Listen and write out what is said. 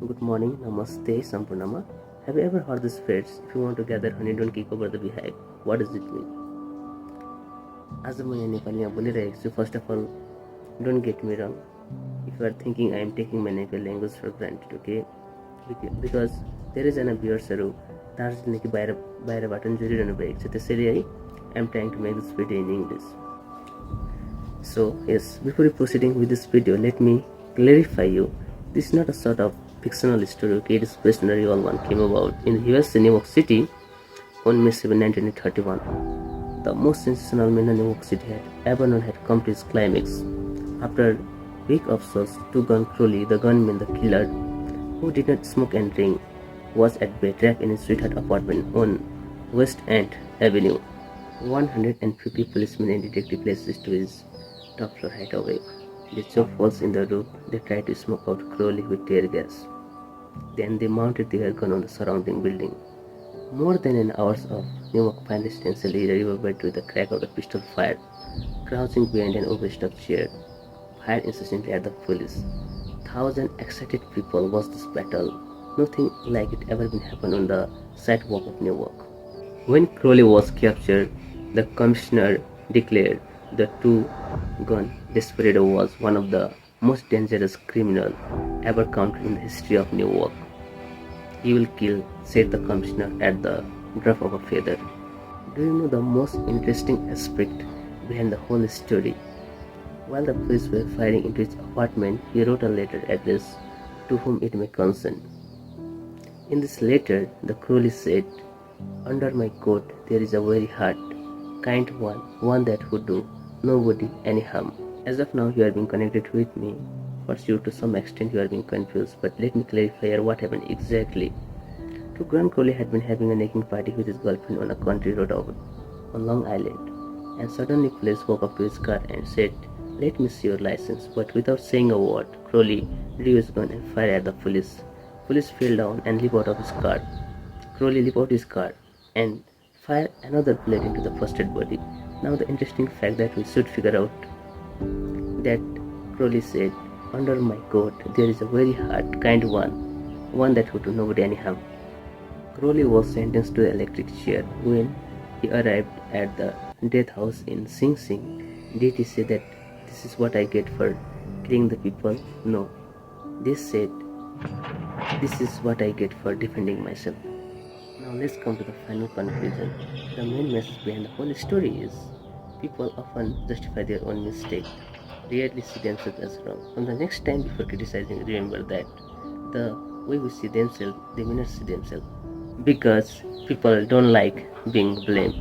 Good morning, namaste, Sampurnama. Have you ever heard this phrase, if you want to gather honey, don't kick over the beehive? What does it mean? आज म यहाँ नेपालीमा बोलिरहेको छु. First of all, don't get me wrong. If you are thinking I am taking my Nepali language for granted, okay? Because धेरैजना भ्युअर्सहरू दार्जिलिङदेखि बाहिरबाट पनि जोडिरहनु भएको छ, त्यसैले है I am trying to make this video in English. So yes, before proceeding with this video, let me clarify you. This is not a sort of fictional story, okay? It is based on a real one. Came about in the US, New York City, on May 7, 1931. The most sensational man New York City had ever known had come to its climax. After a week of search, two-gun Crowley, the gunman, the killer, who did not smoke and drink, was at bay, trapped in his sweetheart apartment on West End Avenue. 150 policemen and detective places to his top floor hideaway. They choked holes in the roof. They tried to smoke out Crowley with tear gas. Then they mounted their gun on the surrounding building. More than an hour of New York finest stencilly the riverbed with the crack of the pistol fired, crouching behind an overstuffed chair, fired incessantly at the police. 1,000 excited people watched this battle. Nothing like it ever been happened on the sidewalk of New York. When Crowley was captured, the commissioner declared the two-gun desperado was one of the most dangerous criminals ever caught in the history of New York. "He will kill," said the commissioner at the drop of a feather. Do you know the most interesting aspect behind the whole story? While the police were firing into his apartment, he wrote a letter addressed to whom it may concern. In this letter, the Crowley said, "Under my coat there is a very hard, kind one that would do nobody any harm." As of now, you are being connected with me. For sure, to some extent you are being confused, but let me clarify here what happened exactly. Grant Crowley had been having a naked party with his girlfriend on a country road on Long Island, and suddenly police walked up to his car and said, "Let me see your license." But without saying a word, Crowley drew his gun and fired at the police. Police fell down and leaped out of his car. Crowley leaped out his car and fired another bullet into the first dead body. Now the interesting fact that we should figure out that Crowley said, "Under my coat there is a very hard, kind one that would do nobody any harm." Crowley was sentenced to the electric chair. When he arrived at the death house in Sing Sing, did he say that this is what I get for killing the people? No. They said, "This is what I get for defending myself." Now let's come to the final conclusion. The main message behind the whole story is people often justify their own mistake, rarely see themselves as wrong. From the next time before criticizing, remember that the way we see themselves, they may not see themselves. Because people don't like being blamed.